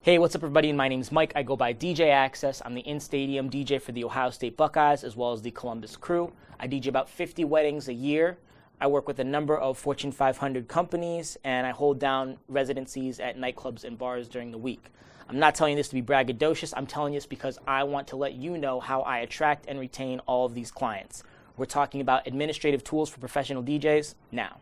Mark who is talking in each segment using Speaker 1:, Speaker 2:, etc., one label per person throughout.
Speaker 1: Hey, what's up everybody? My name's Mike. I go by DJ Access. I'm the in-stadium DJ for the Ohio State Buckeyes as well as the Columbus Crew. I DJ about 50 weddings a year. I work with a number of Fortune 500 companies, and I hold down residencies at nightclubs and bars during the week. I'm not telling you this to be braggadocious. I'm telling you this because I want to let you know how I attract and retain all of these clients. We're talking about administrative tools for professional DJs now.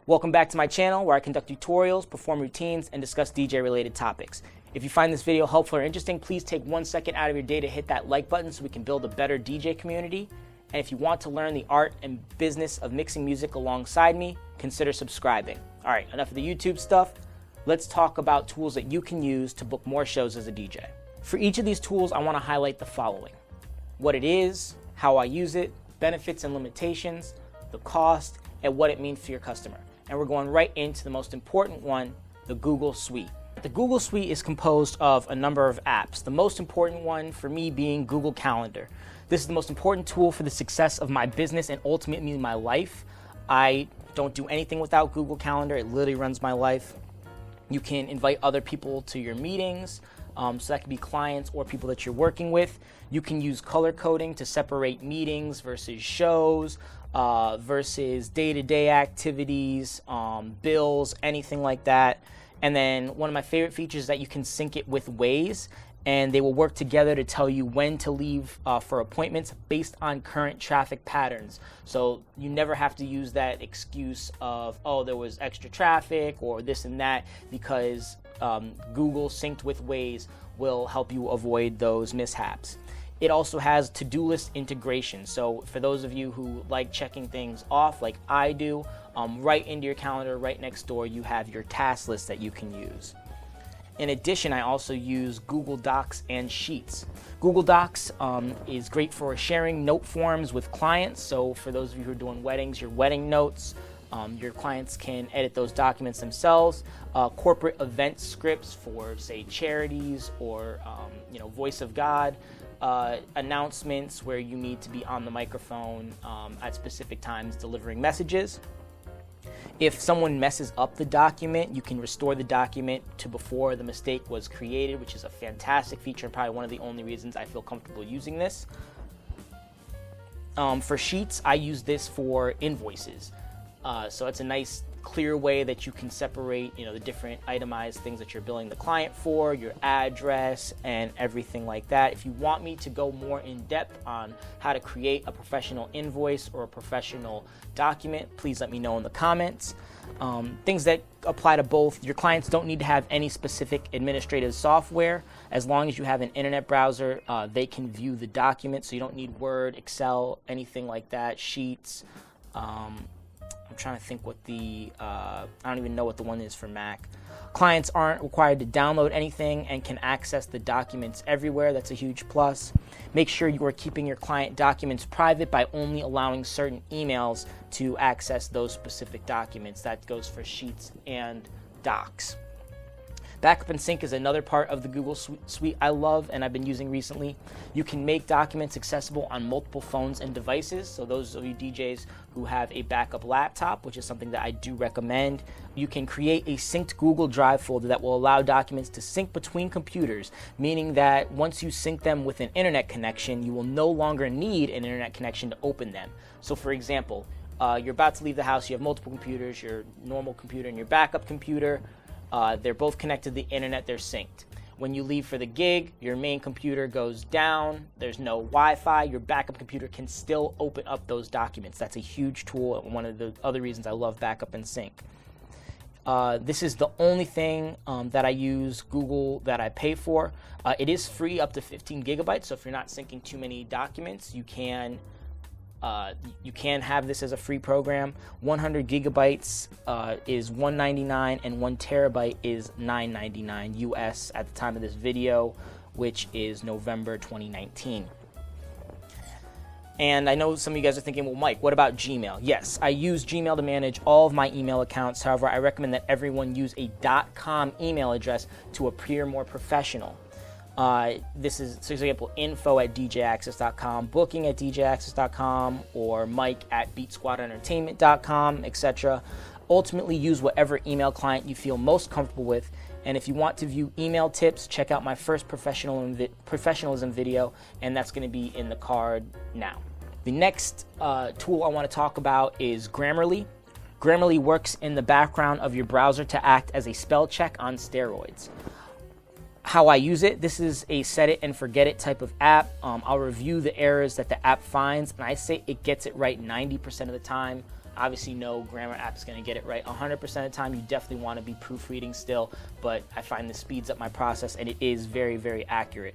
Speaker 1: Welcome back to my channel where I conduct tutorials, perform routines, and discuss DJ-related topics. If you find this video helpful or interesting, please take 1 second out of your day to hit that like button so we can build a better DJ community. And if you want to learn the art and business of mixing music alongside me, consider subscribing. All right, enough of the YouTube stuff. Let's talk about tools that you can use to book more shows as a DJ. For each of these tools, I want to highlight the following: what it is, how I use it, benefits and limitations, the cost, and what it means for your customer. And we're going right into the most important one, the Google Suite. The Google Suite is composed of a number of apps, the most important one for me being Google Calendar. This is the most important tool for the success of my business and ultimately my life. I don't do anything without Google Calendar. It literally runs my life. You can invite other people to your meetings, so that could be clients or people that you're working with. You can use color coding to separate meetings versus shows, versus day-to-day activities, bills, anything like that. And then one of my favorite features is that you can sync it with Waze, and they will work together to tell you when to leave for appointments based on current traffic patterns. So you never have to use that excuse of, oh, there was extra traffic or this and that, because Google synced with Waze will help you avoid those mishaps. It also has to-do list integration. So for those of you who like checking things off like I do, right into your calendar, right next door, you have your task list that you can use. In addition, I also use Google Docs and Sheets. Google Docs is great for sharing note forms with clients. So for those of you who are doing weddings, your wedding notes, your clients can edit those documents themselves. Corporate event scripts for, say, charities or Voice of God. Announcements where you need to be on the microphone at specific times delivering messages. If someone messes up the document, you can restore the document to before the mistake was created, which is a fantastic feature and probably one of the only reasons I feel comfortable using this. For Sheets, I use this for invoices. So it's a nice, clear way that you can separate, the different itemized things that you're billing the client for, your address, and everything like that. If you want me to go more in depth on how to create a professional invoice or a professional document, please let me know in the comments. Things that apply to both: your clients don't need to have any specific administrative software. As long as you have an internet browser, they can view the document, so you don't need Word, Excel, anything like that, Sheets. I'm trying to think what I don't even know what the one is for Mac. Clients aren't required to download anything and can access the documents everywhere. That's a huge plus. Make sure you are keeping your client documents private by only allowing certain emails to access those specific documents. That goes for Sheets and Docs. Backup and sync is another part of the Google Suite I love and I've been using recently. You can make documents accessible on multiple phones and devices. So those of you DJs who have a backup laptop, which is something that I do recommend, you can create a synced Google Drive folder that will allow documents to sync between computers, meaning that once you sync them with an internet connection, you will no longer need an internet connection to open them. So for example, you're about to leave the house, you have multiple computers, your normal computer and your backup computer. They're both connected to the internet, they're synced. When you leave for the gig, your main computer goes down, there's no Wi-Fi, your backup computer can still open up those documents. That's a huge tool, and one of the other reasons I love backup and sync. This is the only thing that I use Google that I pay for. It is free up to 15 gigabytes, so if you're not syncing too many documents, you can have this as a free program. 100 gigabytes is $199 and 1 terabyte is $999 US at the time of this video, which is November 2019. And I know some of you guys are thinking, well, Mike, what about Gmail? Yes, I use Gmail to manage all of my email accounts. However, I recommend that everyone use a .com email address to appear more professional. This is, for example, info@djaccess.com, booking@djaccess.com, or mike@beatsquadentertainment.com, etc. Ultimately, use whatever email client you feel most comfortable with. And if you want to view email tips, check out my first professionalism video, and that's going to be in the card now. The next tool I want to talk about is Grammarly. Grammarly works in the background of your browser to act as a spell check on steroids. How I use it, this is a set it and forget it type of app. I'll review the errors that the app finds, and I say it gets it right 90% of the time. Obviously, no grammar app is going to get it right 100% of the time. You definitely want to be proofreading still, but I find this speeds up my process, and it is very, very accurate.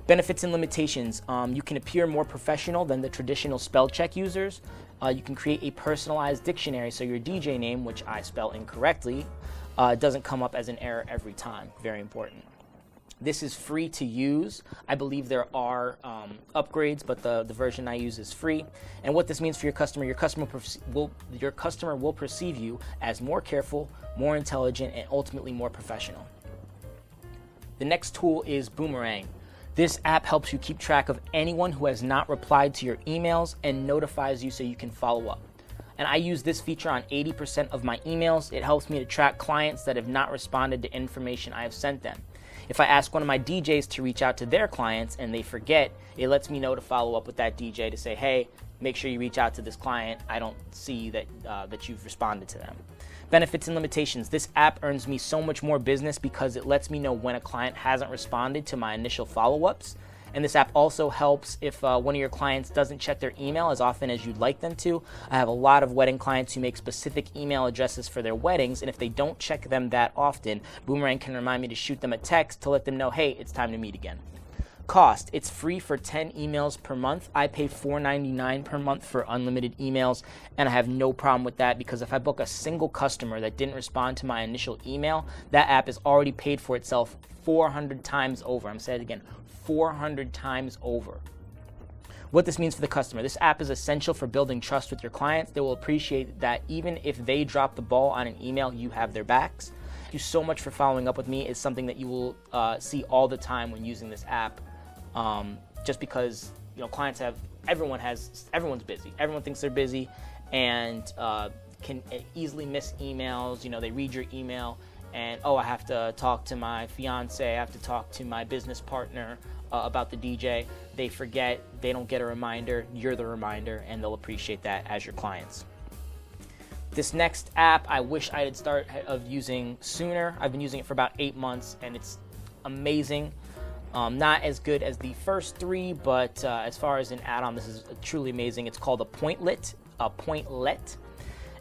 Speaker 1: Benefits and limitations. You can appear more professional than the traditional spell check users. You can create a personalized dictionary, so your DJ name, which I spell incorrectly, doesn't come up as an error every time. Very important. This is free to use. I believe there are upgrades, but the version I use is free. And what this means for your customer will perceive you as more careful, more intelligent, and ultimately more professional. The next tool is Boomerang. This app helps you keep track of anyone who has not replied to your emails and notifies you so you can follow up. And I use this feature on 80% of my emails. It helps me to track clients that have not responded to information I have sent them. If I ask one of my DJs to reach out to their clients and they forget, it lets me know to follow up with that DJ to say, hey, make sure you reach out to this client. I don't see that you've responded to them. Benefits and limitations. This app earns me so much more business because it lets me know when a client hasn't responded to my initial follow-ups. And this app also helps if one of your clients doesn't check their email as often as you'd like them to. I have a lot of wedding clients who make specific email addresses for their weddings, and if they don't check them that often, Boomerang can remind me to shoot them a text to let them know, hey, it's time to meet again. Cost. It's free for 10 emails per month. I pay $4.99 per month for unlimited emails, and I have no problem with that because if I book a single customer that didn't respond to my initial email, that app is already paid for itself 400 times over. I'm saying it again, 400 times over. What this means for the customer. This app is essential for building trust with your clients. They will appreciate that even if they drop the ball on an email, you have their backs. Thank you so much for following up with me. It's something that you will see all the time when using this app. Just because everyone's busy. Everyone thinks they're busy and can easily miss emails. They read your email and I have to talk to my fiance, I have to talk to my business partner about the DJ. They forget, they don't get a reminder, you're the reminder, and they'll appreciate that as your clients. This next app I wish I had started using sooner. I've been using it for about 8 months and it's amazing. Not as good as the first 3, but as far as an add-on, this is truly amazing. It's called Appointlet.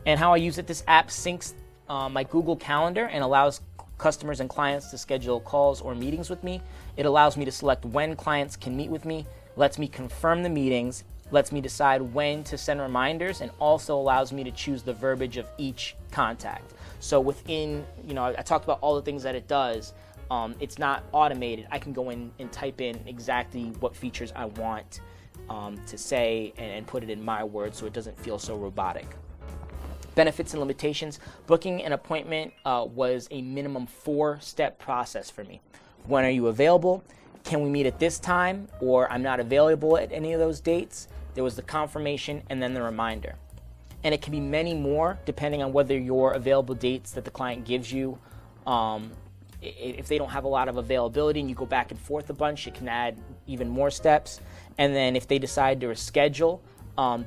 Speaker 1: And how I use it, this app syncs my Google Calendar and allows customers and clients to schedule calls or meetings with me. It allows me to select when clients can meet with me, lets me confirm the meetings, lets me decide when to send reminders, and also allows me to choose the verbiage of each contact. So within, I talked about all the things that it does. It's not automated. I can go in and type in exactly what features I want to say and put it in my words so it doesn't feel so robotic. Benefits and limitations. Booking an appointment was a minimum 4-step process for me. When are you available? Can we meet at this time? Or I'm not available at any of those dates. There was the confirmation and then the reminder. And it can be many more depending on whether your available dates that the client gives you, if they don't have a lot of availability and you go back and forth a bunch, it can add even more steps. And then if they decide to reschedule,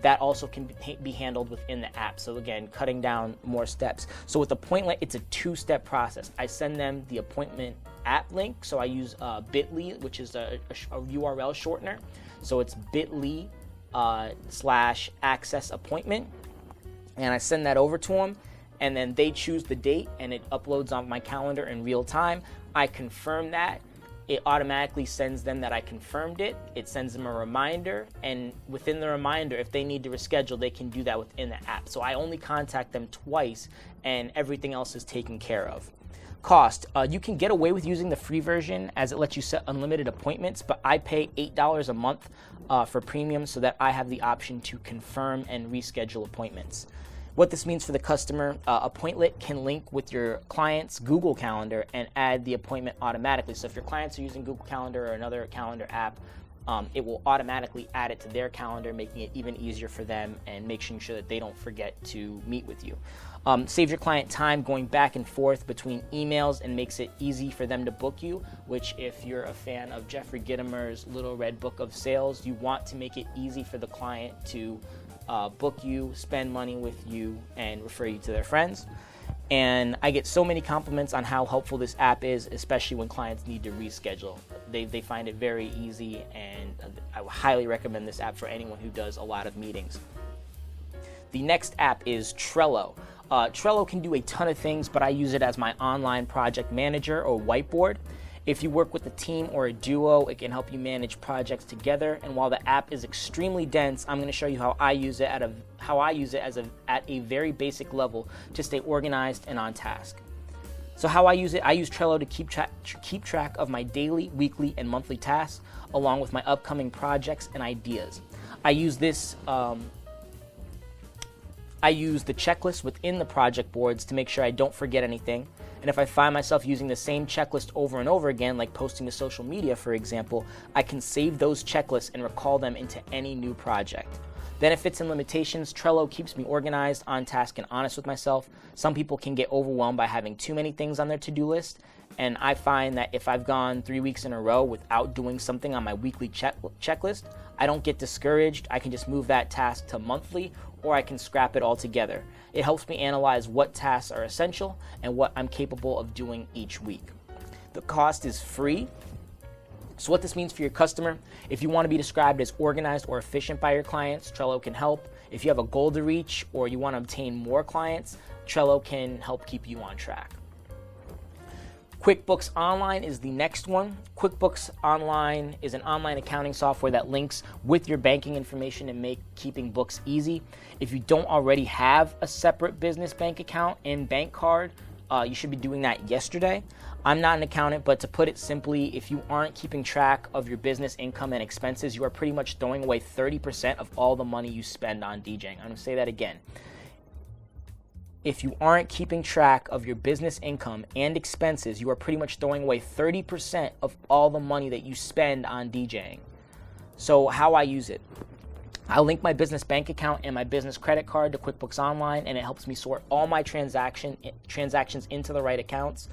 Speaker 1: that also can be handled within the app. So again, cutting down more steps. So with Appointlet, it's a 2-step process. I send them the appointment app link. So I use bit.ly, which is a URL shortener. So it's bit.ly/accessappointment. And I send that over to them. And then they choose the date and it uploads on my calendar in real time. I confirm that. It automatically sends them that I confirmed it. It sends them a reminder, and within the reminder, if they need to reschedule, they can do that within the app. So I only contact them twice, and everything else is taken care of. Cost. You can get away with using the free version as it lets you set unlimited appointments, but I pay $8 a month for premium so that I have the option to confirm and reschedule appointments. What this means for the customer, Appointlet can link with your client's Google Calendar and add the appointment automatically. So if your clients are using Google Calendar or another calendar app, it will automatically add it to their calendar, making it even easier for them and making sure that they don't forget to meet with you. Saves your client time going back and forth between emails and makes it easy for them to book you, which if you're a fan of Jeffrey Gitomer's Little Red Book of Sales, you want to make it easy for the client to book you, spend money with you, and refer you to their friends. And I get so many compliments on how helpful this app is, especially when clients need to reschedule. They find it very easy, and I would highly recommend this app for anyone who does a lot of meetings. The next app is Trello. Trello can do a ton of things, but I use it as my online project manager or whiteboard. If you work with a team or a duo, it can help you manage projects together. And while the app is extremely dense, I'm going to show you how I use it at a very basic level to stay organized and on task. So how I use it, I use Trello to keep track of my daily, weekly, and monthly tasks, along with my upcoming projects and ideas. I use the checklist within the project boards to make sure I don't forget anything. And if I find myself using the same checklist over and over again, like posting to social media, for example, I can save those checklists and recall them into any new project. Benefits and limitations, Trello keeps me organized, on task, and honest with myself. Some people can get overwhelmed by having too many things on their to-do list, and I find that if I've gone 3 weeks in a row without doing something on my weekly checklist, I don't get discouraged. I can just move that task to monthly, or I can scrap it altogether. It helps me analyze what tasks are essential and what I'm capable of doing each week. The cost is free. So what this means for your customer, if you want to be described as organized or efficient by your clients, Trello can help. If you have a goal to reach or you want to obtain more clients, Trello can help keep you on track. QuickBooks Online is the next one. QuickBooks Online is an online accounting software that links with your banking information and make keeping books easy. If you don't already have a separate business bank account and bank card, you should be doing that yesterday. I'm not an accountant, but to put it simply, if you aren't keeping track of your business income and expenses, you are pretty much throwing away 30% of all the money you spend on DJing. I'm going to say that again. If you aren't keeping track of your business income and expenses, you are pretty much throwing away 30% of all the money that you spend on DJing. So how I use it. I link my business bank account and my business credit card to QuickBooks Online, and it helps me sort all my transactions into the right accounts.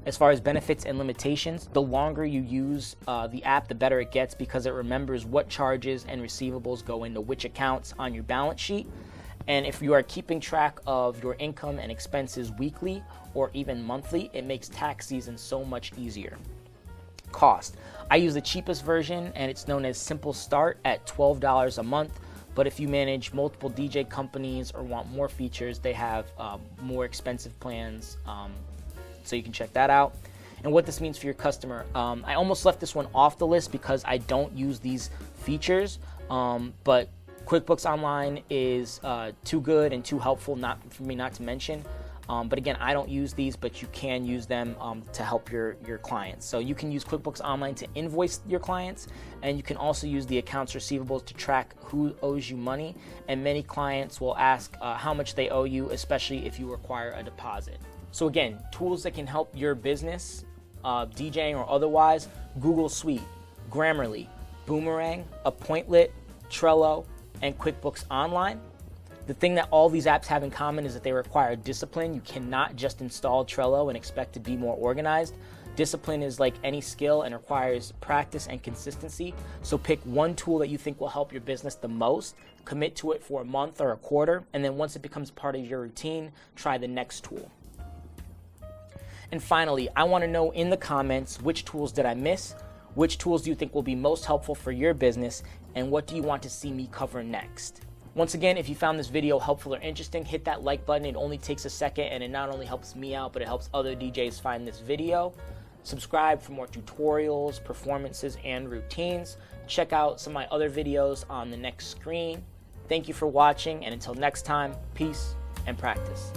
Speaker 1: As far as benefits and limitations, the longer you use the app, the better it gets because it remembers what charges and receivables go into which accounts on your balance sheet. And if you are keeping track of your income and expenses weekly or even monthly, it makes tax season so much easier. Cost. I use the cheapest version, and it's known as Simple Start at $12 a month. But if you manage multiple DJ companies or want more features, they have more expensive plans, so you can check that out. And what this means for your customer. I almost left this one off the list because I don't use these features, but QuickBooks Online is too good and too helpful for me not to mention. But again, I don't use these, but you can use them to help your clients. So you can use QuickBooks Online to invoice your clients, and you can also use the accounts receivables to track who owes you money. And many clients will ask how much they owe you, especially if you require a deposit. So again, tools that can help your business, DJing or otherwise: Google Suite, Grammarly, Boomerang, Appointlet, Trello, and QuickBooks Online. The thing that all these apps have in common is that they require discipline. You cannot just install Trello and expect to be more organized. Discipline is like any skill and requires practice and consistency. So pick one tool that you think will help your business the most, commit to it for a month or a quarter, and then once it becomes part of your routine, try the next tool. And finally, I want to know in the comments, which tools did I miss? Which tools do you think will be most helpful for your business? And what do you want to see me cover next? Once again, if you found this video helpful or interesting, hit that like button. It only takes a second, and it not only helps me out, but it helps other DJs find this video. Subscribe for more tutorials, performances, and routines. Check out some of my other videos on the next screen. Thank you for watching, and until next time, peace and practice.